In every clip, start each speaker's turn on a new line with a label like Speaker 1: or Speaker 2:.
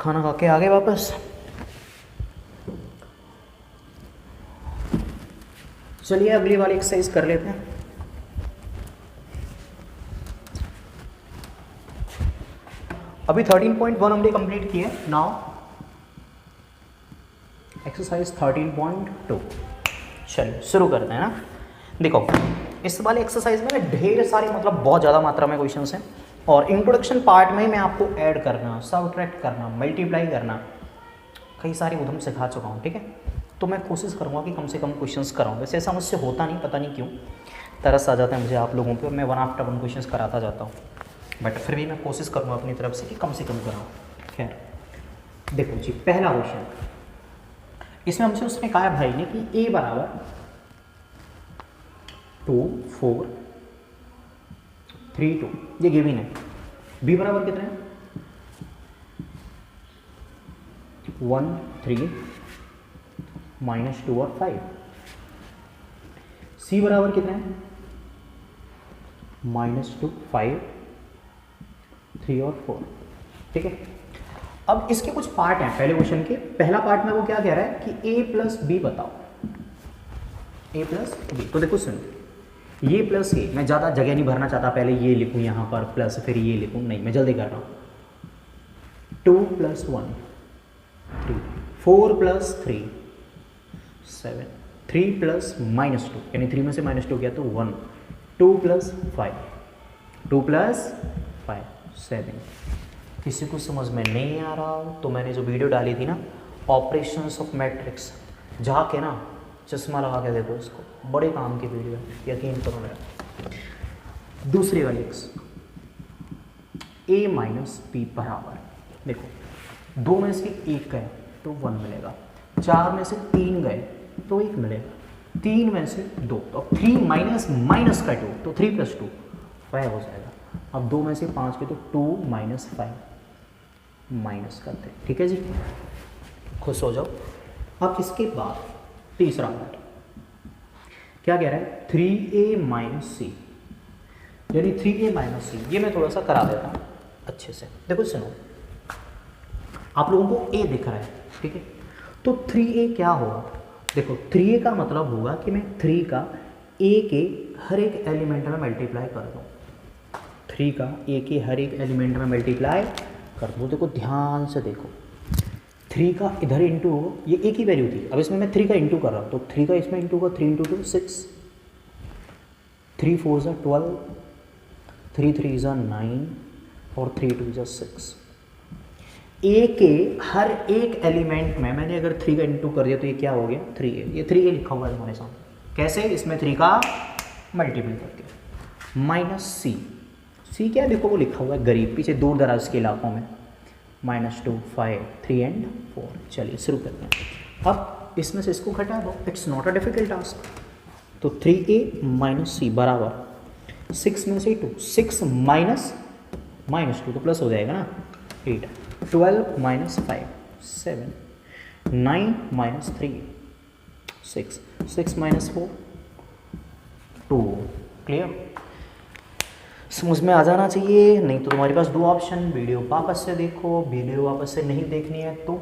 Speaker 1: खाना खा के आ गए वापस। चलिए अगली वाली एक्सरसाइज कर लेते हैं। अभी 13.1 हमने कंप्लीट किया। Now exercise 13.2। चलिए शुरू करते हैं ना। देखो इस वाले एक्सरसाइज में ढेर सारी मतलब बहुत ज़्यादा मात्रा में क्वेश्चंस हैं और इंट्रोडक्शन पार्ट में ही मैं आपको ऐड करना, सबट्रैक्ट करना, मल्टीप्लाई करना कई सारे उधम सिखा चुका हूँ। ठीक है, तो मैं कोशिश करूँगा कि कम से कम क्वेश्चंस कराऊँ। वैसे ऐसा मुझसे होता नहीं, पता नहीं क्यों तरस आ जाता है मुझे आप लोगों पे, मैं 1 आफ्टर 1 क्वेश्चंस कराता जाता हूँ, बट फिर भी मैं कोशिश करूँगा अपनी तरफ से कि कम से कम कराऊँ। खैर देखो जी, पहला क्वेश्चन इसमें हमसे उसने कहा है भाई ने कि a बराबर 2 4 3 2, ये गिवन है। b बराबर कितने हैं 1 3 -2 और 5। c बराबर कितने हैं -2 5 3 और 4। ठीक है, अब इसके कुछ पार्ट हैं पहले क्वेश्चन के। पहला पार्ट में वो क्या कह रहा है कि a प्लस बी बताओ, a प्लस बी। तो देखो सुन, ये प्लस ए, मैं ज़्यादा जगह नहीं भरना चाहता, पहले ये लिखूँ यहाँ पर प्लस फिर ये लिखूँ, नहीं मैं जल्दी कर रहा हूँ। 2 + 1 3, 4 + 3 7, 3 + -2 यानी 3 में से -2 गया तो 1, 2 + 5 2 + 5 7। किसी को समझ में नहीं आ रहा हो तो मैंने जो वीडियो डाली थी ना ऑपरेशंस ऑफ मैट्रिक्स, जाके ना चश्मा लगा के देखो इसको, बड़े काम की वीडियो है, यकीन करो मेरा। दूसरी वाली a - b बराबर, देखो 2 में से 1 गए तो 1 मिलेगा, 4 में से 3 गए तो 1 मिलेगा, 3 में से 2 तो 3 माइनस का 2 तो 3 + 2 5 हो जाएगा। अब 2 में से 5 के तो 2 - 5 माइनस करते हैं। ठीक है जी, खुश हो जाओ। अब इसके बाद तीसरा पार्ट क्या कह रहा है 3a - c, यानी 3a - c। ये मैं थोड़ा सा करा देता हूँ अच्छे से। देखो सुनो, आप लोगों को a दिख रहा है, ठीक है, तो 3a क्या होगा। देखो 3a का मतलब होगा कि मैं 3 का a के हर एक एलिमेंट में मल्टीप्लाई कर दूँ, 3 का a के हर एक एलिमेंट में मल्टीप्लाई कर दूँ। देखो ध्यान से देखो, 3 का इधर इंटू होगा, ये एक ही वैल्यू थी, अब इसमें मैं 3 का इंटू कर रहा हूँ तो 3 का इसमें इंटू होगा, 3 × 2 6, 3 4 = 12, 3 3 = 9 और 3 2 = 6। ए के हर एक एलिमेंट में मैंने अगर 3 का इंटू कर दिया तो ये क्या हो गया 3a, ये 3a लिखा हुआ है हमारे सामने। कैसे, इसमें 3 का मल्टीपल करके। माइनस c क्या है, देखो वो लिखा हुआ है गरीब, पीछे दूर दराज के इलाकों में, -2 5 3 और 4। चलिए शुरू करते हैं। अब इसमें से इसको घटा दो, it's not a difficult task. तो 3a - c बराबर 6 में से 2, 6 - 2 तो प्लस हो जाएगा ना 8, 12 - 5 7, 9 - 3 6, 6 - 4 2। क्लियर, समझ में आ जाना चाहिए। नहीं तो तुम्हारे पास 2 ऑप्शन, वीडियो वापस से देखो, वीडियो वापस से नहीं देखनी है तो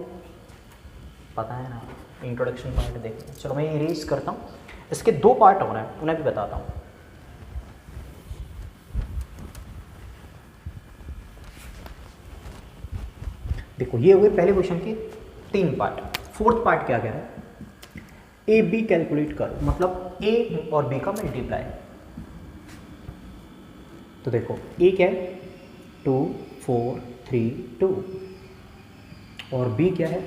Speaker 1: पता है ना इंट्रोडक्शन पार्ट देखना। चलो मैं इरेज करता हूँ, इसके 2 पार्ट हो रहे हैं उन्हें भी बताता हूँ। देखो ये हुए पहले क्वेश्चन के 3 पार्ट। फोर्थ पार्ट क्या कह रहा है, a b कैलकुलेट करो, मतलब a और b का मल्टीप्लाई। तो देखो a क्या है 2 4 3 2 और b क्या है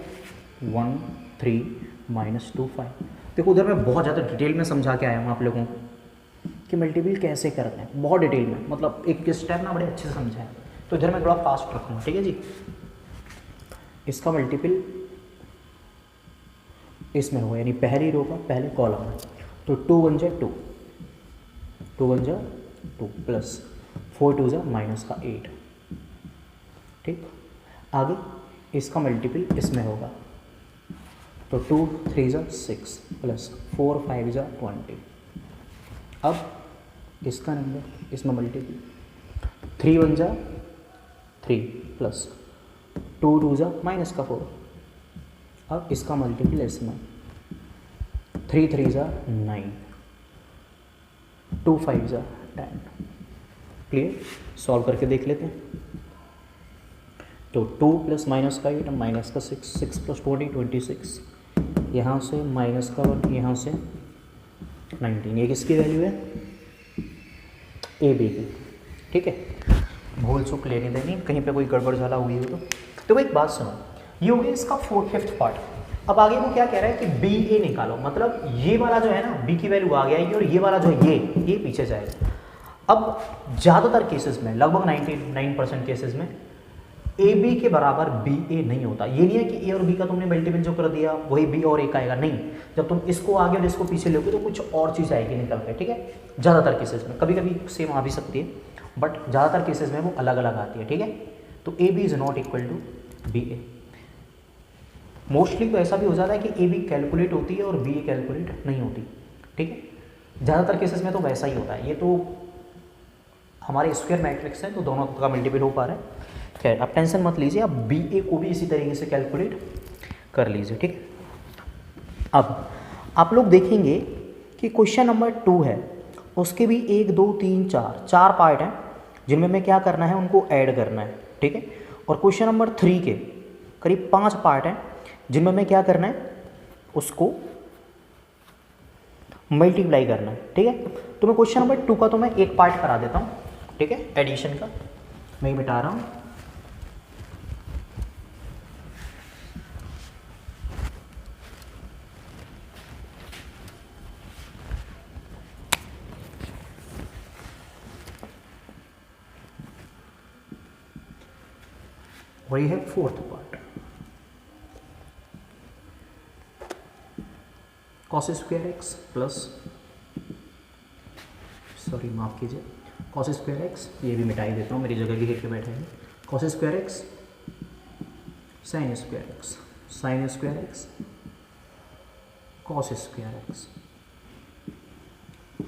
Speaker 1: 1 3 -2 5। देखो उधर मैं बहुत ज़्यादा डिटेल में समझा के आया हूँ आप लोगों को कि मल्टीपल कैसे करते हैं, बहुत डिटेल में, मतलब एक स्टेप ना बड़े अच्छे से समझा है। तो इधर मैं थोड़ा फास्ट रखूँगा, ठीक है जी। इसका मल्टीपल इसमें होगा, यानी पहली रो का पहले कॉलम में, तो 2 × 1 = 2, 2 × 1 = 2 प्लस 4 2 - 8। ठीक, आगे इसका मल्टीपल इसमें होगा, तो 2 3 = 6 प्लस 4 5 = 20। अब इसका नंबर इसमें मल्टीपल, 3 × 1 = 3 प्लस 2 2 जा माइनस का 4, अब इसका मल्टीपल इसमें 3 3 जा 9, 2 5 जा 10। क्लियर? सॉल्व करके देख लेते हैं। तो 2 प्लस माइनस का 8 माइनस का 6, 6 प्लस 20 26, यहाँ से माइनस का 1, यहाँ से 19। ये किसकी वैल्यू है? ए बी की। ठीक है, भूल चूक लेने देनी, कहीं पे कोई गड़बड़ झाला हुई हो तो एक बात सुनो, ये हो गया इसका 4/5 पार्ट। अब आगे वो क्या कह रहा है कि बी ए निकालो, मतलब ये वाला जो है ना बी की वैल्यू आ गया और ये वाला जो है ये पीछे जाएगा। अब ज़्यादातर केसेस में, लगभग 99% केसेस में ए बी के बराबर बी ए नहीं होता। ये नहीं है कि ए और बी का तुमने मल्टीपल जो कर दिया वही बी और ए का आएगा, नहीं। जब तुम इसको आगे और इसको पीछे लोगे तो कुछ और चीज़ आएगी निकल के। ठीक है, ज़्यादातर केसेस में, कभी कभी सेम आ भी सकती है, बट ज़्यादातर केसेस में वो अलग अलग आती है। ठीक है, तो A B is not equal to B A. Mostly तो ऐसा भी हो जाता है कि ए बी कैलकुलेट होती है और बी ए कैलकुलेट नहीं होती। ठीक है, ज़्यादातर केसेस में तो वैसा ही होता है। ये तो हमारे स्क्वायर मैट्रिक्स है तो दोनों का मल्टीपल हो पा रहा है। खैर, आप टेंशन मत लीजिए, आप बी ए को भी इसी तरीके से कैलकुलेट कर लीजिए। ठीक है, अब आप लोग देखेंगे कि क्वेश्चन नंबर 2 है, उसके भी 1 2 3 4 पार्ट हैं जिनमें मैं क्या करना है, उनको ऐड करना है। ठीक है, और क्वेश्चन नंबर 3 के करीब 5 पार्ट हैं जिनमें मैं क्या करना है, उसको मल्टीप्लाई करना है। ठीक है, तो मैं क्वेश्चन नंबर 2 का तो मैं एक पार्ट करा देता हूँ। ठीक है, एडिशन का मैं मिटा रहा हूँ। वही है 4th part, cos square x plus, sorry माफ कीजिए, कॉस स्क्वायर एक्स, ये भी मिटा ही देता हूँ, मेरी जगह लिख के बैठे हैं। Cos square x sine square x, sine square x cos square x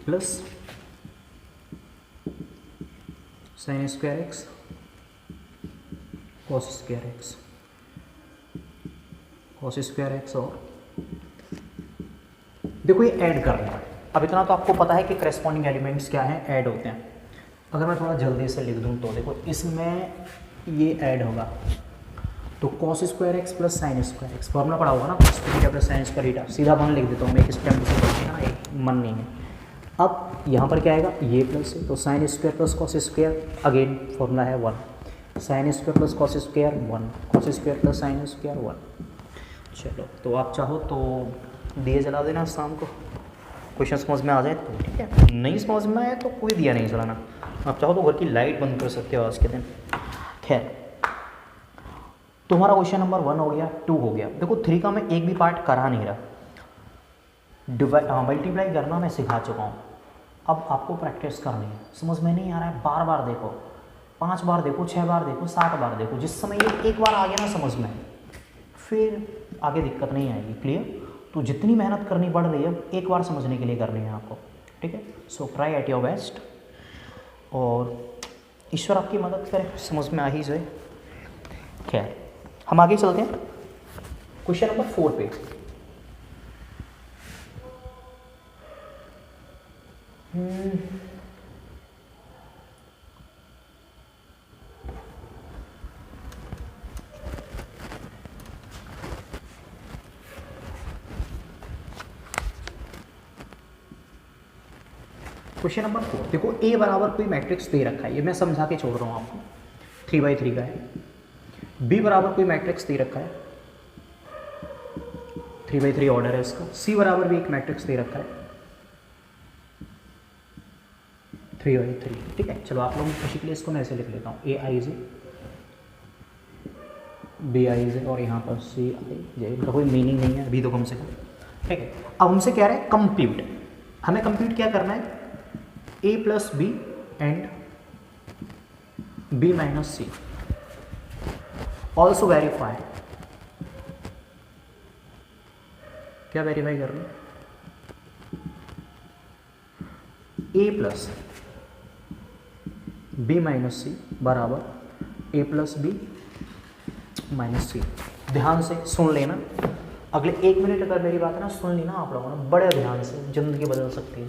Speaker 1: plus sine square x cos square x, cos square x. और देखो ये ऐड करना है। अब इतना तो आपको पता है कि करेस्पॉन्डिंग एलिमेंट्स क्या हैं, ऐड होते हैं। अगर मैं थोड़ा जल्दी से लिख दूं तो देखो इसमें ये ऐड होगा, तो cos square x plus sine square x, formula पढ़ा होगा ना, cos square plus sine square theta, सीधा वन लिख देता हूँ मैं, एक स्टेप से पढ़ते हैं ना, एक मन नहीं है। अब यहाँ पर क्या आएगा, ये प्लस है, तो sine square plus cos square, again formula है 1, sine square plus cos square 1, cos square plus sine square 1। चलो, तो आप चाहो तो दिए जला देना शाम को, क्वेश्चन समझ में आ जाए तो ठीक है, नहीं समझ में आए तो कोई दिया नहीं जलाना। आप चाहो तो घर की लाइट बंद कर सकते हो आज के दिन। खैर, तुम्हारा क्वेश्चन नंबर 1 हो गया, 2 हो गया। देखो 3 का मैं एक भी पार्ट करा नहीं रहा, मल्टीप्लाई करना मैं सिखा चुका हूँ। अब आपको प्रैक्टिस करनी है, समझ में नहीं आ रहा है बार बार देखो, 5 बार देखो, 6 बार देखो, 7 बार देखो, जिस समय ये एक बार आ गया ना समझ में, फिर आगे दिक्कत नहीं आएगी। क्लियर? तो जितनी मेहनत करनी पड़ रही है एक बार समझने के लिए करनी है आपको। ठीक है, so try at your best, और ईश्वर आपकी मदद करे, समझ में आ ही जाए। खैर, हम आगे चलते हैं क्वेश्चन नंबर 4 पे। क्वेश्चन नंबर 4 देखो, ए बराबर कोई मैट्रिक्स दे रखा है, ये मैं समझा के छोड़ रहा हूँ आपको, 3/3 का है। बी बराबर कोई मैट्रिक्स दे रखा है, 3/3 ऑर्डर है इसका। सी बराबर भी एक मैट्रिक्स दे रखा है, 3/3। ठीक है, चलो आप लोगों की खुशी के लिए इसको मैं ऐसे लिख लेता हूँ, AIJ BIJ और यहाँ पर CIJ, इनका कोई मीनिंग नहीं है अभी तो कम से कम। ठीक है, अब हमसे कह रहे हैं कंप्यूट, हमें कंप्यूट क्या करना है, A plus B and B minus C, also verify. क्या वेरीफाई कर रहे हैं, A plus B minus C बराबर A plus B minus C. ध्यान से सुन लेना, अगले 1 मिनट अगर मेरी बात है ना सुन ली ना आप लोगों ने बड़े ध्यान से, ज़िंदगी बदल सकती है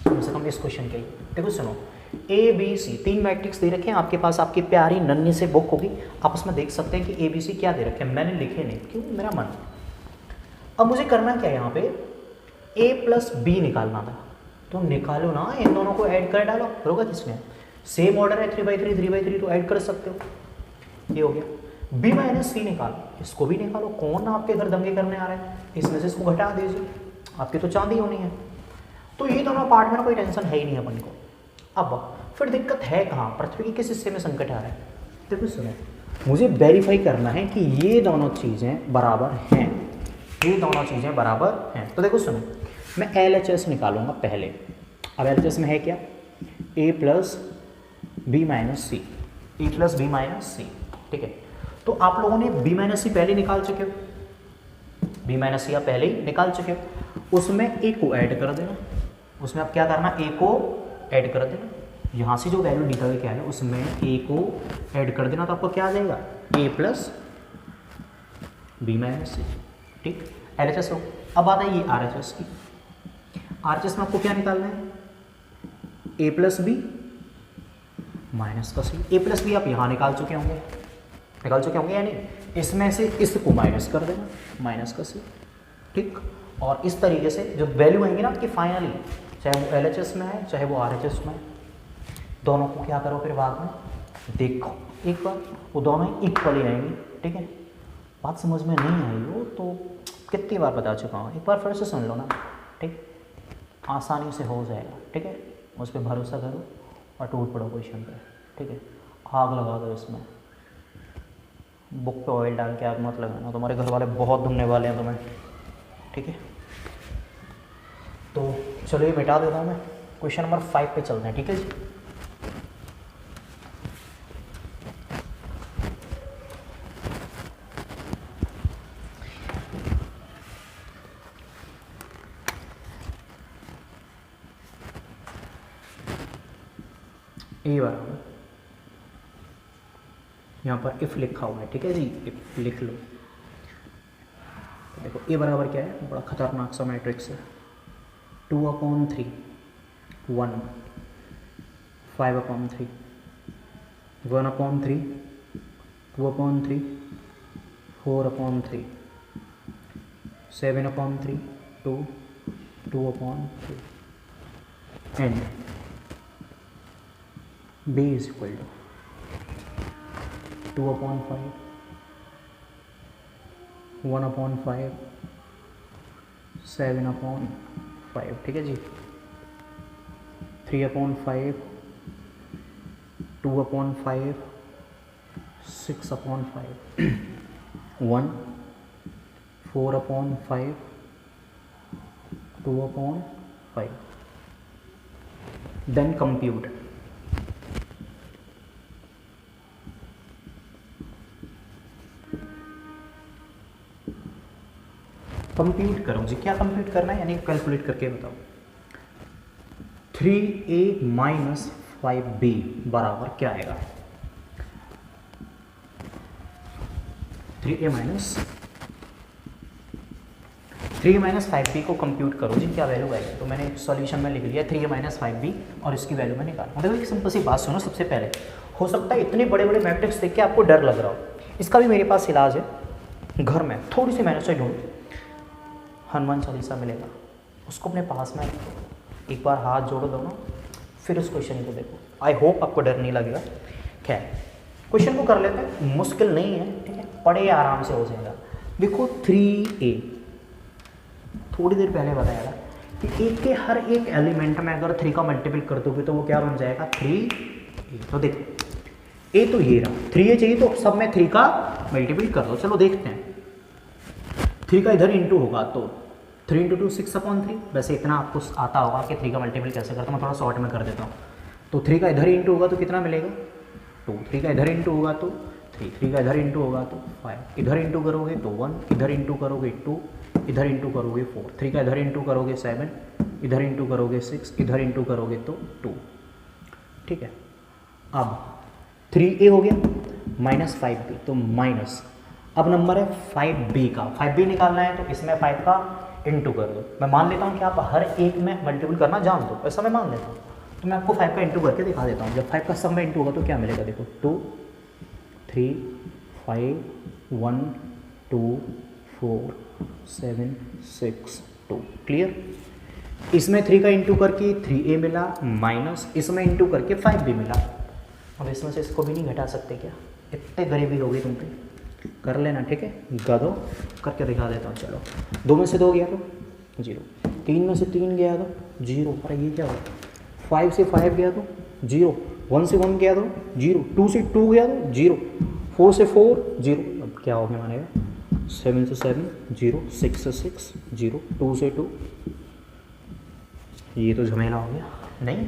Speaker 1: कम से कम इस क्वेश्चन के लिए। देखो सुनो, ए बी सी 3 मैट्रिक्स दे रखे हैं आपके पास, आपकी प्यारी नन्ही से बुक होगी, आप उसमें देख सकते हैं कि ए बी सी क्या दे रखे हैं, मैंने लिखे नहीं, क्यों, मेरा मन। अब मुझे करना क्या है यहाँ पे, ए प्लस बी निकालना था, तो निकालो ना, इन दोनों को ऐड कर डालो, होगा किसने, सेम ऑर्डर है 3/3 3/3 तो ऐड कर सकते हो, ये हो गया। b माइनस सी निकालो, इसको भी निकालो, कौन आपके घर दंगे करने आ रहे हैं, इसमें से इसको घटा दीजिए, आपकी तो चांदी होनी है। तो ये दोनों पार्ट में ना कोई टेंशन है ही नहीं अपन को। अब फिर दिक्कत है कहाँ, पृथ्वी के किस हिस्से में संकट आ रहा है, देखो सुनो, मुझे वेरीफाई करना है कि ये दोनों चीज़ें बराबर हैं, ये दोनों चीज़ें बराबर हैं। तो देखो सुनो, मैं LHS निकालूंगा पहले। अब LHS में है क्या, a plus B minus C, A plus B minus C, ठीक है। तो आप लोगों ने b माइनस सी पहले निकाल चुके हो, b माइनस सी आप पहले ही निकाल चुके हो, उसमें a को ऐड कर देना, उसमें आप क्या करना, a को ऐड कर देना, यहाँ से जो वैल्यू निकल के आया उसमें a को ऐड कर देना, तो आपको क्या आ जाएगा, a plus B minus C, ठीक। LHS हो। अब आता है ये RHS की, RHS में आपको क्या निकालना है, a प्लस बी माइनस का सी, a प्लस बी आप यहाँ निकाल चुके होंगे या नहीं, इसमें से इसको माइनस कर देना, माइनस का सी, ठीक। और इस तरीके से जो वैल्यू आएंगी ना आपकी फाइनली, चाहे वो LHS में है चाहे वो RHS में है, दोनों को क्या करो फिर बाद में देखो एक बार, वो दोनों ही इक्वल ही आएंगी, ठीक है। बात समझ में नहीं आई हो तो कितनी बार बता चुका हूँ, एक बार फिर से सुन लो ना, ठीक, आसानी से हो जाएगा, ठीक है। उस पर भरोसा करो और टूट पड़ो क्वेश्चन पे, ठीक है। आग लगा दो इसमें, बुक पे ऑयल डाल के आग मत लगाना, तुम्हारे घर वाले बहुत ढूंढने वाले हैं तुम्हें, ठीक है। तो चलो ये मिटा देता हूँ मैं, क्वेश्चन नंबर 5 पे चलते हैं, ठीक है जी। ए बराबर, यहाँ पर इफ लिखा हुआ है, ठीक है जी, इफ लिख लो। देखो ए बराबर क्या है, बड़ा खतरनाक सा मैट्रिक्स है, 2/3 1 5/3 1/3 2/3 4/3 7/3 2 2/3 and b is equal to 2/5 1/5 7/5, ठीक है जी, 3/5 2/5 6/5 1 4/5 2/5, then compute। कंप्यूट करो जी, क्या कंप्यूट करना है, यानी कैलकुलेट करके बताओ। 3a माइनस 5b बराबर क्या आएगा, 3a माइनस 5b को कंप्यूट करो जी, क्या वैल्यू आएगी। तो मैंने सॉल्यूशन में लिख लिया 3a माइनस 5b और इसकी वैल्यू मैं निकालूँ। देखो एक सिंपल सी बात सुनो, सबसे पहले हो सकता है इतने बड़े बड़े मैट्रिक्स देख के आपको डर लग रहा हो, इसका भी मेरे पास इलाज है, घर में थोड़ी सी मेहनत से ढूंढ, हनुमान चालीसा मिलेगा, उसको अपने पास में रखो, एक बार हाथ जोड़ो दोनों, फिर उस क्वेश्चन को देखो, आई होप आपको डर नहीं लगेगा। खैर क्वेश्चन को कर लेते हैं, मुश्किल नहीं है, ठीक है, पढ़े आराम से हो जाएगा। देखो 3a, थोड़ी देर पहले बताया था कि एक के हर एक एलिमेंट में अगर 3 का मल्टीपल कर दोगे तो वो क्या बन जाएगा, 3a। तो देखो a तो ये रहा, 3a चाहिए तो सब में 3 का मल्टीपल कर दो। चलो देखते हैं, 3 का इधर इंटू होगा तो 3 × 2 6/3, वैसे इतना आपको आता होगा कि 3 का मल्टीपल कैसे करता हूँ, मैं थोड़ा शॉर्ट में कर देता हूँ। तो 3 का इधर इंटू होगा तो कितना मिलेगा, 2, 3 का इधर इंटू होगा तो 3, 3 का इधर इंटू होगा तो 5, इधर इंटू करोगे तो 1, इधर इंटू करोगे 2, इधर इंटू करोगे 4, 3 का इधर इंटू करोगे 7, इधर इंटू करोगे 6, इधर इंटू करोगे तो 2, ठीक है। अब 3a हो गया माइनस 5b, तो माइनस अब नंबर है 5b का, 5b निकालना है तो इसमें 5 का इंटू कर दो। मैं मान लेता हूँ कि आप हर एक में मल्टीपल करना जान दो, ऐसा मैं मान लेता हूँ। तो मैं आपको 5 का इंटू करके दिखा देता हूँ। जब 5 का सब में इंटू होगा तो क्या मिलेगा, देखो 2 3 5 1 2 4 7 6 2। क्लियर। इसमें 3 का इंटू करके 3a मिला, माइनस इसमें इंटू करके 5b मिला। अब इसमें से इसको भी नहीं घटा सकते क्या, इतने गरीबी हो गई तुम पे, कर लेना ठीक है। गधो करके दिखा देता हूँ। चलो 2 में से 2 गया तो 0, 3 में से 3 गया तो 0, अरे ये क्या हुआ, 5 से 5 गया तो 0, 1 से 1 गया तो 0, 2 से 2 गया तो 0, 4 से 4 0। अब क्या हो गया मानेगा, 7 से 7 0, 6 से 6 0, 2 से 2, ये तो झमेला हो गया। नहीं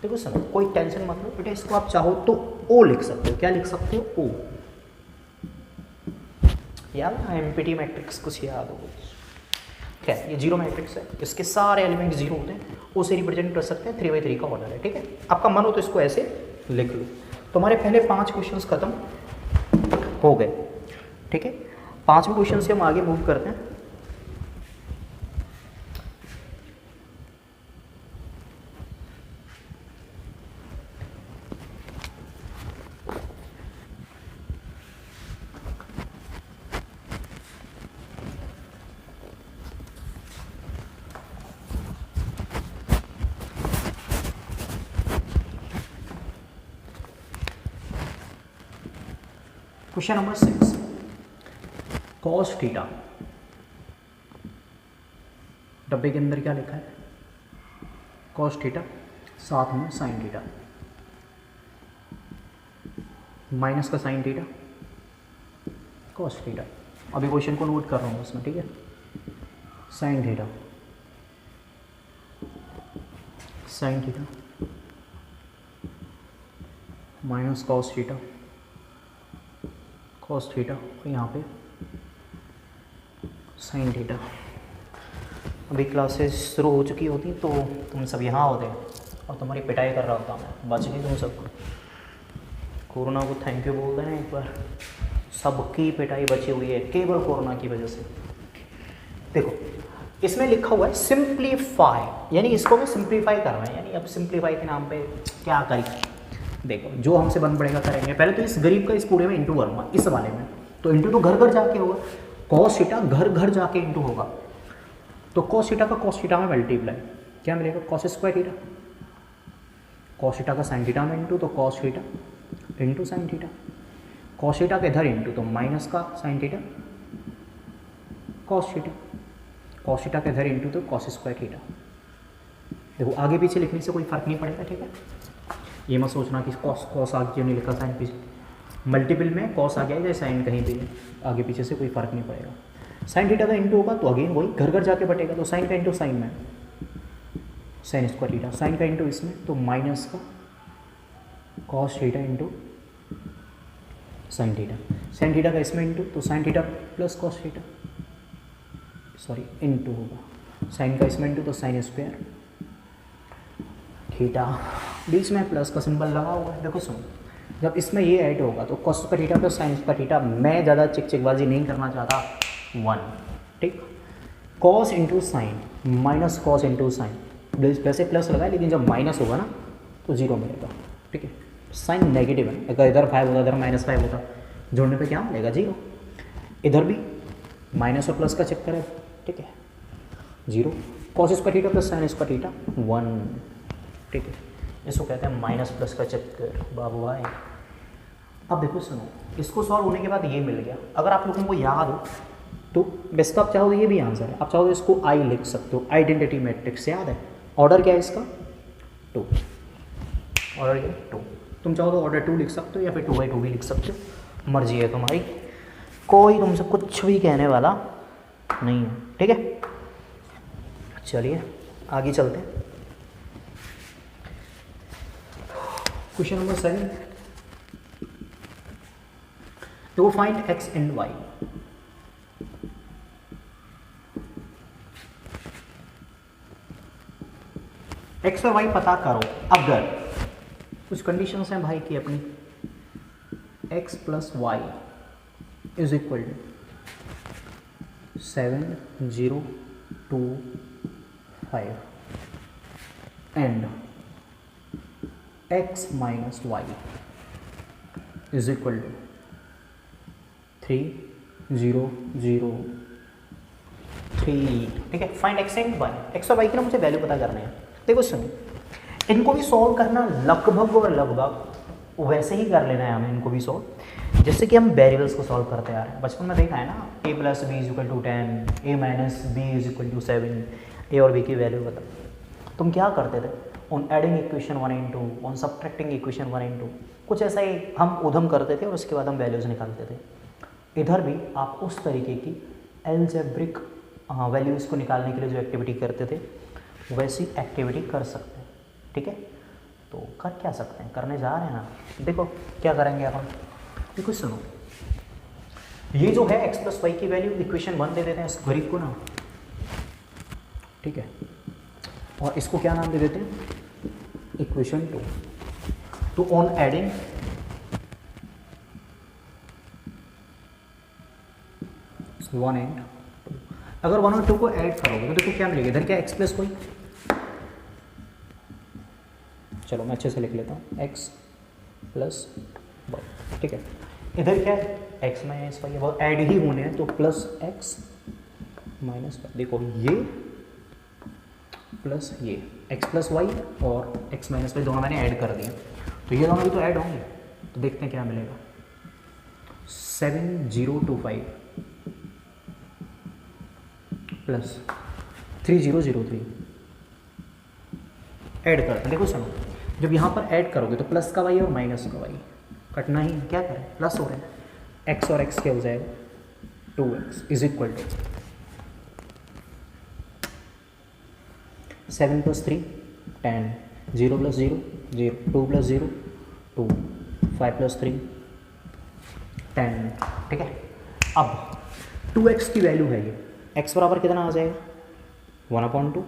Speaker 1: देखो सुनो, कोई टेंशन मत लो बेटा, इसको आप चाहो तो ओ लिख सकते हो। क्या लिख सकते हो, ओ। याद है एमपीटी मैट्रिक्स कुछ याद हो। खैर ये जीरो मैट्रिक्स है, इसके सारे एलिमेंट जीरो होते हैं, उसे रिप्रेजेंट कर सकते हैं। 3x3 का ऑर्डर है ठीक है। आपका मन हो तो इसको ऐसे लिख लो। तो हमारे पहले 5 क्वेश्चंस खत्म हो गए ठीक है। 5वें क्वेश्चन से हम आगे मूव करते हैं। Question number 6, cos theta. डब्बे के अंदर क्या लिखा है, कॉस थीटा, साथ में साइन थीटा, माइनस का साइन थीटा, कॉस थीटा। अभी क्वेश्चन को नोट कर रहा हूँ उसमें ठीक है। Sine theta, sine theta minus cos theta, cos theta, यहाँ पे साइन थीटा। अभी क्लासेस शुरू हो चुकी होती तो तुम सब यहाँ होते और तुम्हारी पिटाई कर रहा होता मैं, बच गई तुम सबको। कोरोना को थैंक यू बोलते हैं एक बार, सबकी पिटाई बची हुई है केवल कोरोना की वजह से। देखो इसमें लिखा हुआ है सिंप्लीफाई, यानी इसको मैं सिंप्लीफाई कर रहा है, यानी अब सिंप्लीफाई के नाम पे क्या करें। देखो जो हमसे बन पड़ेगा करेंगे। पहले तो इस गरीब का इस पूरे में इंटू करूँगा, इस वाले में तो इंटू तो घर घर जाके होगा, कॉस थीटा घर घर जाके इंटू होगा। तो कॉस थीटा का कॉस थीटा में मल्टीप्लाई, क्या मिलेगा, cos square theta. Cos theta का साइन थीटा में इंटू, तो cos theta into sine theta. Cos theta के इधर इंटू, तो माइनस का sine theta cos theta. Cos theta के इधर इंटू, तो कॉस स्क्वायर थीटा। देखो आगे पीछे लिखने से कोई फर्क नहीं पड़ेगा ठीक है। ये मत सोचना कि कॉस कॉस आगे क्यों नहीं लिखा, साइन पीछे, मल्टीपल में कॉस आ गया या साइन कहीं भी, आगे पीछे से कोई फर्क नहीं पड़ेगा। साइन थीटा का इंटू होगा तो अगेन वही घर घर जाके बटेगा, तो साइन का इंटू साइन में साइन स्क्वायर थीटा, साइन का इंटू इसमें तो माइनस का cos theta into sine theta, sine theta का इसमें इंटू तो sine theta plus cos theta, sorry into होगा, साइन का इसमें इंटू तो साइन स्क्वायर थीटा, बीच में प्लस का सिंबल लगा हुआ है। देखो सुनो, जब इसमें ये ऐड होगा तो कॉस का थीटा प्लस साइन का थीटा, मैं ज़्यादा चिकचिकबाजी नहीं करना चाहता, 1 ठीक। Cos into sine minus cos into sine, वैसे प्लस लगाए लेकिन जब माइनस होगा ना तो 0 मिलेगा ठीक है। साइन नेगेटिव है, अगर इधर 5 होता इधर -5 होता, जोड़ने पे क्या मिलेगा 0। इधर भी माइनस और प्लस का चक्कर है ठीक है, 0। कॉस इसका थीटा प्लस साइन इसका थीटा 1 ठीक है। इसको कहते हैं माइनस प्लस का चक्कर बाबू भाई। अब देखो सुनो, इसको सॉल्व होने के बाद ये मिल गया। अगर आप लोगों को याद हो तो बेस्ट आप चाहो तो ये भी आंसर है, आप चाहो तो इसको आई लिख सकते हो, आइडेंटिटी मैट्रिक्स याद है। ऑर्डर क्या है इसका 2, ऑर्डर क्या 2। तुम चाहो तो ऑर्डर 2 लिख सकते हो या फिर 2/2 भी लिख सकते हो, मर्जी है तुम्हारी, कोई तुमसे कुछ भी कहने वाला नहीं है ठीक है। चलिए आगे चलते हैं। क्वेश्चन नंबर 7, तो find x and y. X और वाई पता करो। अगर कुछ कंडीशंस हैं भाई की अपनी, x plus y is equal to 7025 and x minus y is equal to 3003। ठीक है, find x and y, x और y की ना मुझे वैल्यू पता करने हैं। देखो सुनो, इनको भी सॉल्व करना लगभग और लगभग वैसे ही कर लेना है हमें इनको भी सॉल्व जैसे कि हम वेरिएबल्स को सॉल्व करते आ रहे हैं। बचपन में देखा है ना, a plus b is equal to 10, a minus b is equal to 7, a और बी की वैल्यू बता। तुम क्या करते थे, on adding equation 1 in 2, on subtracting equation 1 in 2, कुछ ऐसा ही हम उधम करते थे और उसके बाद हम वैल्यूज़ निकालते थे। इधर भी आप उस तरीके की एल्जेब्रिक वैल्यूज़ को निकालने के लिए जो एक्टिविटी करते थे वैसी एक्टिविटी कर सकते हैं। ठीक है, तो कर क्या सकते हैं, करने जा रहे हैं ना। देखो क्या करेंगे अब हम, देखो सुनो, ये जो है x प्लस वाई की वैल्यू इक्वेशन 1 दे देते हैं इस गरीब को ना। ठीक है, और इसको क्या नाम दे देते हैं, इक्वेशन 2। तो on adding one and two, अगर 1 और 2 को ऐड करोगे तो देखो क्या मिलेगा, इधर क्या x प्लस वाई, चलो मैं अच्छे से लिख लेता हूँ, x प्लस वाई। ठीक है, इधर क्या है, x माइनस वाई, वो ऐड ही होने हैं तो प्लस x माइनस वाई। देखो ये प्लस ये x प्लस वाई और x माइनस वाई दोनों मैंने ऐड कर दिए, तो ये दोनों भी तो ऐड होंगे। तो देखते हैं क्या मिलेगा, 7025 प्लस 3003 ऐड करते हैं। देखो सुनो, जब यहाँ पर ऐड करोगे तो प्लस का वाई और माइनस का वाई कटना ही, क्या करें, प्लस हो रहे हैं, x और x क्या हो जाएगा, 2x is equal to 7 plus 3 10, 0 plus 0 0, 2 plus 0 2, 5 plus 3 10। ठीक है, अब 2x की वैल्यू है ये, x बराबर कितना आ जाएगा, 1/2,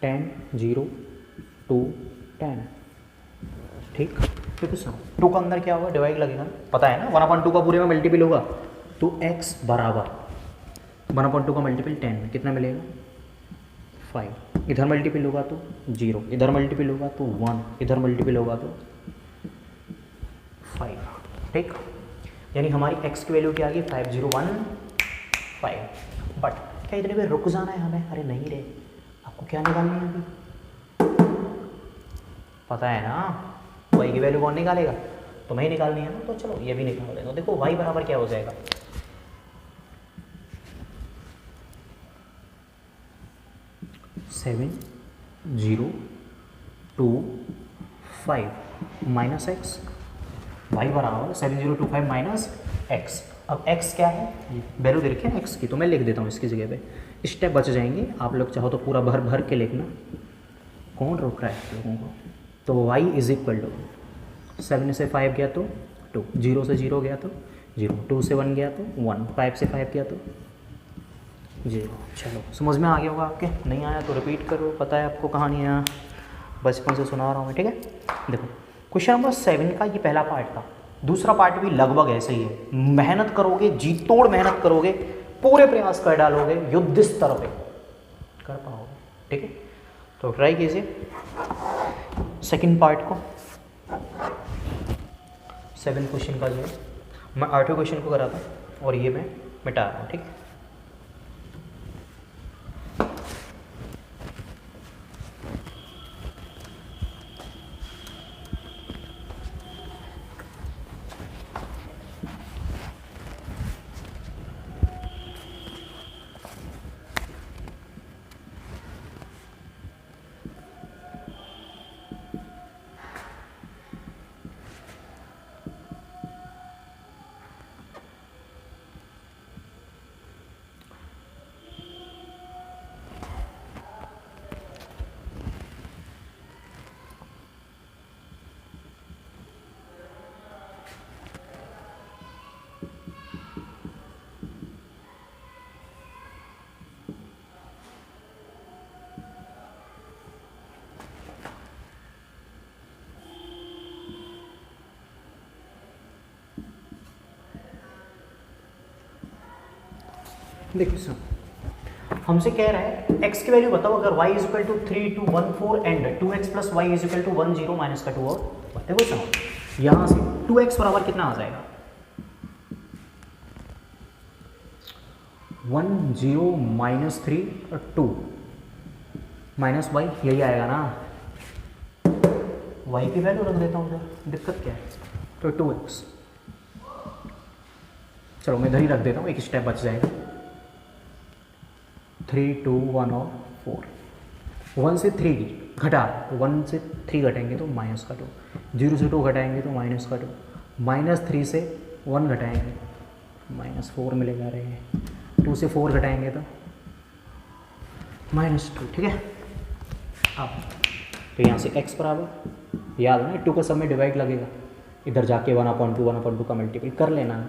Speaker 1: 10 0 2 10। ठीक, फिर सुनो, 2 का अंदर क्या होगा, डिवाइड लगेगा, पता है ना, 1/2 का पूरे में मल्टीपल होगा, तो x बराबर 1/2 का मल्टीपल 10 कितना मिलेगा, 5। इधर मल्टीपल होगा तो 0, इधर मल्टीपल होगा तो 1, इधर मल्टीपल होगा तो 5। ठीक, यानी हमारी x की वैल्यू क्या आ गई, 5015। बट क्या इतने पे रुक जाना है हमें, अरे नहीं रे, आपको क्या निकालनी है अभी, पता है ना y की वैल्यू कौन निकालेगा, तो मैं ही निकालनी है ना, तो चलो ये भी निकाल दें। तो देखो y बराबर क्या हो जाएगा, 7025 माइनस एक्स, वाई बराबर 7025 माइनस एक्स। अब x क्या है, वैल्यू दे रखी है x की, तो मैं लिख देता हूँ इसकी जगह पे, स्टेप बच जाएंगे। आप लोग चाहो तो पूरा भर भर के लिखना, कौन रोक रहा है आप लोगों को। तो y इज इक्वल टू 7 से 5 गया तो 2, 0 से 0 गया तो 0, 2 से 1 गया तो 1, 5 से 5 गया तो 0। चलो समझ में आ गया होगा आपके, नहीं आया तो रिपीट करो, पता है आपको कहानियाँ बचपन से सुना रहा हूँ मैं। ठीक है, देखो क्वेश्चन नंबर 7 का ये पहला पार्ट था, दूसरा पार्ट भी लगभग ऐसे ही है। मेहनत करोगे, जी तोड़ मेहनत करोगे, पूरे प्रयास कर डालोगे, युद्ध स्तर पे कर पाओगे। ठीक है, तो ट्राई कीजिए सेकंड पार्ट को। 7 क्वेश्चन का जो है मैं 8वें क्वेश्चन को कराता हूँ और ये मैं मिटा रहा हूँ। ठीक है, देखिए सर, हमसे कह रहा है x की वैल्यू बताओ अगर y is equal to 3 2 1 4 and 2x plus y is equal to 1 0 minus का 2 और देखो सर यहाँ से 2x बराबर कितना आ जाएगा 1 0 माइनस 3 और 2 माइनस वाई, यही आएगा ना। y की वैल्यू रख देता हूँ सर, दिक्कत क्या है, तो 2x, चलो मैं इधर ही रख देता हूँ, एक स्टेप बच जाएगा। 3 2 1 और 4, 1 से 3 घटा, 1 से 3 घटाएंगे तो माइनस का 2, 0 से 2 घटाएंगे तो माइनस का 2, माइनस 3 से 1 घटाएंगे माइनस 4 मिलेगा रहे, 2 से 4 घटाएंगे तो माइनस 2, ठीक है। अब तो यहाँ से x बराबर, याद है ना 2 का सब में डिवाइड लगेगा, इधर जाके 1/2 का मल्टीपल कर लेना,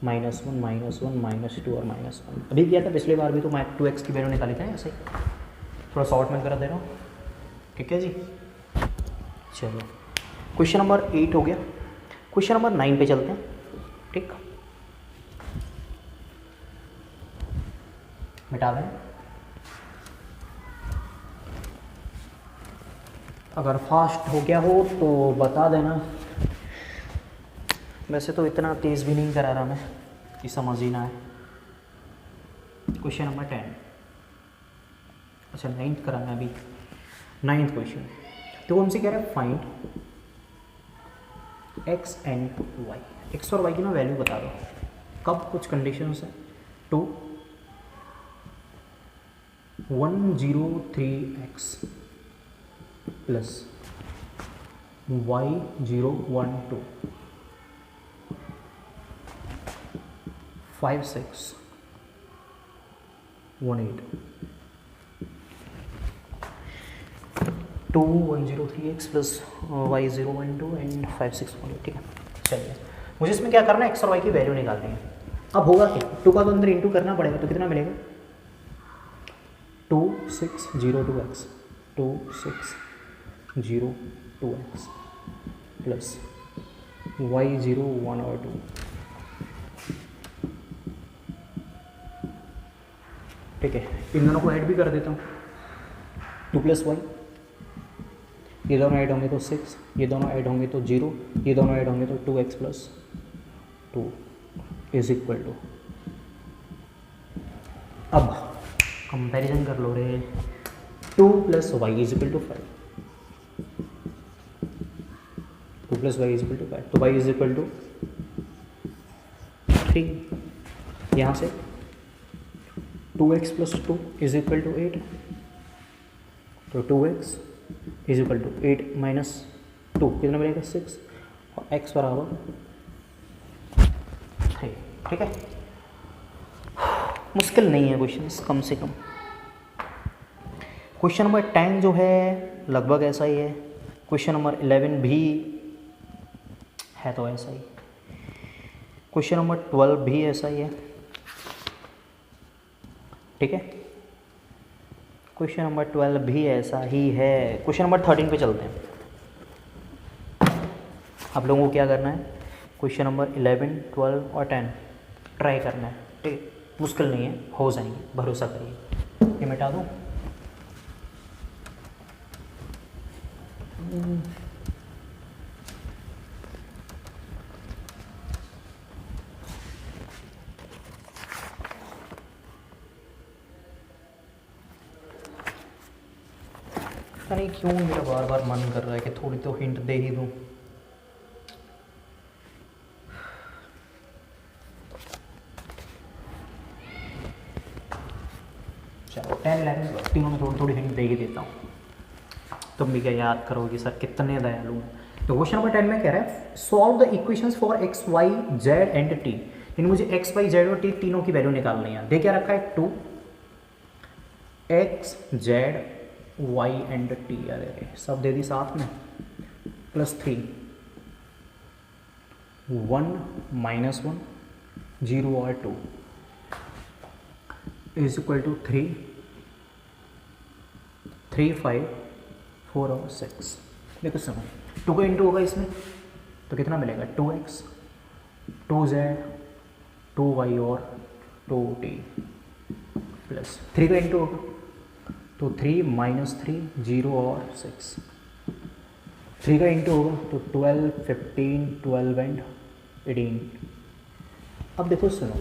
Speaker 1: -1 -1 -2 और -1। अभी किया था पिछली बार भी, तो मैं 2x की वैल्यू निकाली थी ऐसे ही, थोड़ा शॉर्ट में कर दे रहा हूँ, ठीक है जी। चलो क्वेश्चन नंबर 8 हो गया, क्वेश्चन नंबर 9 पे चलते हैं, ठीक। मिटा दें, अगर फास्ट हो गया हो तो बता देना, वैसे तो इतना तेज़ भी नहीं करा रहा मैं कि समझ ही ना है। क्वेश्चन नंबर 10, अच्छा 9th कराना अभी, 9th क्वेश्चन। तो हमसे कह रहा है find x and y, x और y की ना वैल्यू बता दो, कब कुछ कंडीशंस है, two 103x plus y 012 5618 103x plus y 012 and 5618, ठीक है। चलिए मुझे इसमें क्या करना है, x और y की वैल्यू निकालनी है। अब होगा क्या, 2 का तो अंदर इंटू करना पड़ेगा, तो कितना मिलेगा 2602x 2602x प्लस y 0 1 और 2, ठीक है। इन दोनों को ऐड भी कर देता हूँ, 2 + y, ये दोनों ऐड होंगे तो 6, ये दोनों ऐड होंगे तो 0, ये दोनों ऐड होंगे तो 2x + 2 इज इक्वल टू, अब कंपैरिजन कर लो रे, 2 + y is equal to 5, 2 + y is equal to 5, तो y इज इक्वल टू 3, यहाँ से 2x + 2 इज इक्वल टू 8, तो 2x is equal to 8 minus 2 कितना मिलेगा 6, और x बराबर 3, ठीक है। मुश्किल नहीं है क्वेश्चन कम से कम। क्वेश्चन नंबर 10 जो है लगभग ऐसा ही है, क्वेश्चन नंबर 11 भी है तो ऐसा ही, क्वेश्चन नंबर 12 भी ऐसा ही है, ठीक है। क्वेश्चन नंबर 12 भी ऐसा ही है। क्वेश्चन नंबर 13 पे चलते हैं। आप लोगों को क्या करना है, क्वेश्चन नंबर 11 12 और 10 ट्राई करना है, ठीक है। मुश्किल नहीं है, हो जाएंगे, भरोसा करिए। ये मिटा दूँ, पता नहीं क्यों मेरा बार बार मन कर रहा है कि थोड़ी तो हिंट दे ही दूँ। चलो 10 11 तीनों में थोड़ी थोड़ी हिंट दे ही देता हूँ, तुम भी क्या याद करोगे सर कितने दयालु हैं। तो क्वेश्चन नंबर 10 में कह रहा है solve the equations for x y z and t, यानी मुझे x y z और t तीनों की वैल्यू निकालनी है। दे क्या रखा है 2 x z y and t, अरे सब दे दी साथ में, प्लस 3 1 -1 0 और 2 इज इक्वल टू 3 3 5 4 और 6। देखो सुनो, 2 का इंटू होगा इसमें तो कितना मिलेगा 2x 2z 2y और 2t प्लस 3 का इंटू होगा तो 3 माइनस 3 0 और 6, 3 का इंटू होगा तो 12 15 12 एंड 18। अब देखो सुनो,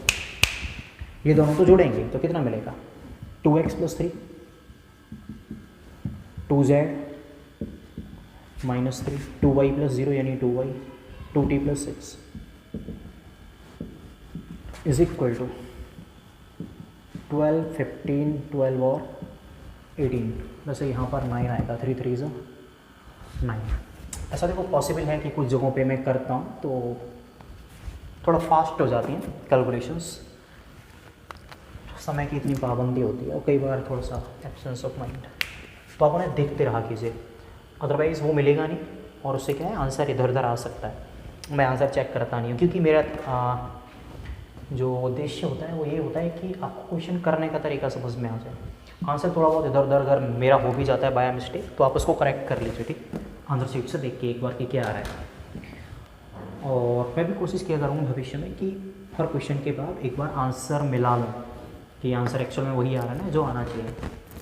Speaker 1: ये दोनों तो जोड़ेंगे तो कितना मिलेगा, 2x plus 3 2z minus 3 2y plus 0 यानी 2y 2t plus 6 is equal to 12 15 12 और 18। वैसे यहाँ पर 9 आएगा, 3 3 ज़ा 9। ऐसा देखो पॉसिबल है कि कुछ जगहों पे मैं करता हूँ तो थोड़ा फास्ट हो जाती हैं कैलकुलेशंस, समय की इतनी पाबंदी होती है और कई बार थोड़ा सा एब्सेंस ऑफ माइंड, तो आप उन्हें देखते रहा कीजिए, अदरवाइज़ वो मिलेगा नहीं और उससे क्या है आंसर इधर उधर आ सकता है। मैं आंसर चेक करता नहीं हूँ क्योंकि मेरा जो उद्देश्य होता है वो ये होता है कि आपको क्वेश्चन करने का तरीका समझ में आ जाए। आंसर थोड़ा बहुत इधर उधर अगर मेरा हो भी जाता है बाय मिस्टेक तो आप उसको करेक्ट कर लीजिए, ठीक, आंसर शीट से देख के एक बार कि क्या आ रहा है। और मैं भी कोशिश किया करूँगा भविष्य में कि हर क्वेश्चन के बाद एक बार आंसर मिला लूँ कि आंसर एक्चुअल में वही आ रहा है ना जो आना चाहिए।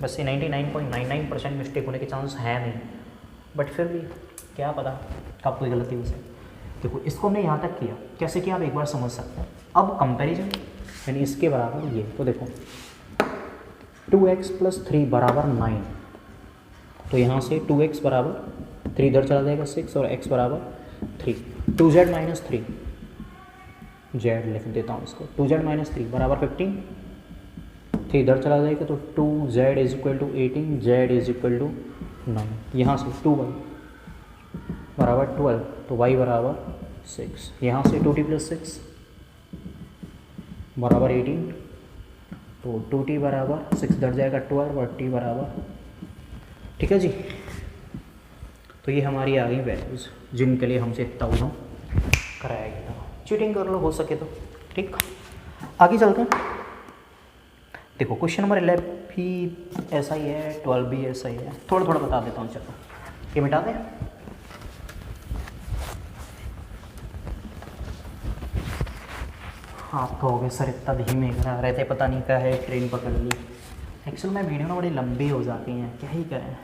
Speaker 1: बस ये 99.99% मिस्टेक होने के चांस है नहीं, बट फिर भी क्या पता कब कोई गलती हो जाए। देखो इसको हमने यहाँ तक किया, कैसे किया आप एक बार समझ सकते हैं। अब कंपैरिजन यानी इसके बराबर ये, तो देखो 2x प्लस 3 बराबर 9, तो यहाँ से 2x बराबर 3 इधर चला जाएगा 6 और x बराबर 3, 2z माइनस 3 z लिख देता हूँ इसको, 2z माइनस 3 बराबर 15, 3 इधर चला जाएगा तो 2z is equal to 18, z is equal to 9। यहाँ से 2y बराबर 12 तो y बराबर 6, यहाँ से 2t प्लस 6 बराबर 18 तो 2t बराबर 6 इधर जाएगा 12 और t बराबर, ठीक है जी। तो ये हमारी आ गई वैल्यूज़ जिनके लिए हमसे 1000 कराया गया। चीटिंग कर लो हो सके तो, ठीक। आगे चलते हैं। देखो क्वेश्चन नंबर 11 भी ऐसा ही है, 12 भी ऐसा ही है, थोड़ा थोड़ा बता देता हूँ। चलो ये मिटा दें। आप कहोगे सर इतना धीमे करा रहे थे, पता नहीं क्या है ट्रेन पकड़ ली। एक्चुअल में वीडियो ना बड़ी लंबी हो जाती हैं, क्या ही करें,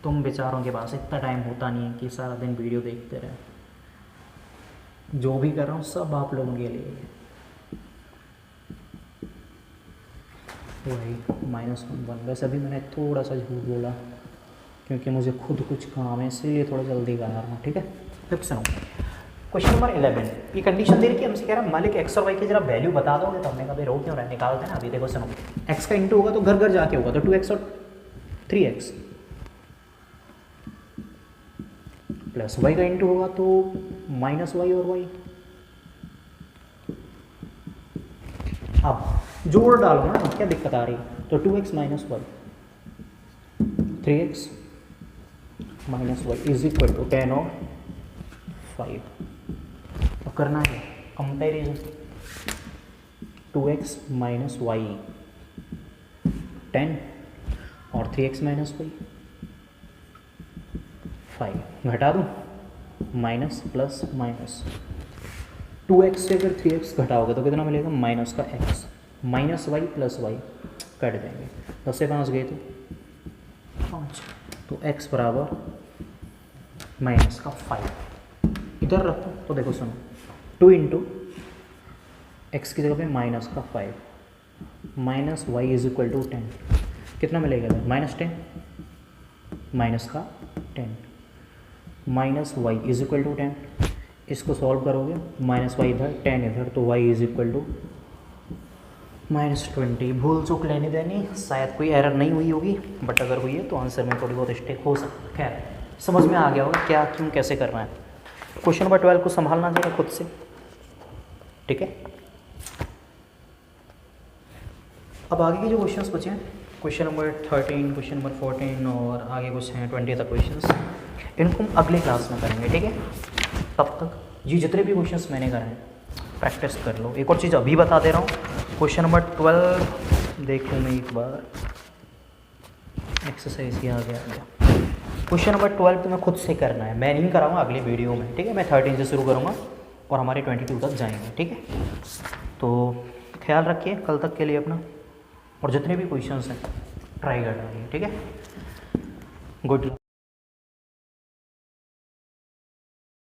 Speaker 1: तुम बेचारों के पास इतना टाइम होता नहीं है कि सारा दिन वीडियो देखते रहे। जो भी कर रहा हूँ सब आप लोगों के लिए। वही -1 वैसे अभी मैंने थोड़ा सा झूठ बोला क्योंकि मुझे खुद कुछ काम है इसलिए थोड़ा जल्दी कर रहा हूँ, ठीक है। फिर सुनो क्वेश्चन नंबर 11, ये कंडीशन दे रही है हमसे, कह रहा है मालिक x और y की जरा वैल्यू बता दोगे, तो हमने कहा भाई रो क्यों रहा है, निकालते हैं ना। अभी देखो सुनो, x का इंटू होगा तो घर घर जाके होगा, तो 2x और 3x प्लस y का इंटू होगा तो माइनस y और y। अब जोड़ डालो ना, क्या दिक्कत आ रही, तो 2x minus y 3x minus y is equal to 10 और 5। अब करना है कंपेरिजन, 2x माइनस y 10 और 3x माइनस y 5। घटा दूँ, माइनस प्लस माइनस, 2x से अगर 3x घटाओगे तो कितना मिलेगा, माइनस का x, minus y plus y cut देंगे, 10 से 5 गए तो 5, तो x बराबर माइनस का 5 इधर रखो। तो देखो सुनो, 2 इंटू एक्स की जगह पे माइनस का 5 minus y is equal to 10, कितना मिलेगा इधर, -10 माइनस का 10 minus y is equal to 10। इसको सॉल्व करोगे, माइनस वाई इधर 10 इधर, तो y इज इक्वल टू -20। भूल चूक लेनी देनी, शायद कोई एरर नहीं हुई होगी, बट अगर हुई है तो आंसर में थोड़ी बहुत मिस्टेक हो सकती है। खैर समझ में आ गया होगा क्या क्यों कैसे करना है। क्वेश्चन नंबर 12 को संभालना चाहिए खुद से, ठीक है। अब आगे के जो क्वेश्चंस बचे हैं, क्वेश्चन नंबर 13, क्वेश्चन नंबर 14 और आगे कुछ हैं 20 तक क्वेश्चंस, इनको हम अगले क्लास में करेंगे, ठीक है। तब तक ये जितने भी क्वेश्चंस मैंने करे हैं प्रैक्टिस कर लो। एक और चीज़ अभी बता दे रहा हूँ, क्वेश्चन नंबर 12 देखो मैं एक बार, एक्सरसाइज ये आ गया। क्वेश्चन नंबर 12 तो मैं खुद से करना है, मैं नहीं कराऊंगा अगली वीडियो में, ठीक है। मैं 13 से शुरू करूँगा और हमारे 22 तक जाएंगे, ठीक है। तो ख्याल रखिए कल तक के लिए अपना। और जितने भी क्वेश्चंस हैं ट्राई करना है, ठीक है। Good luck.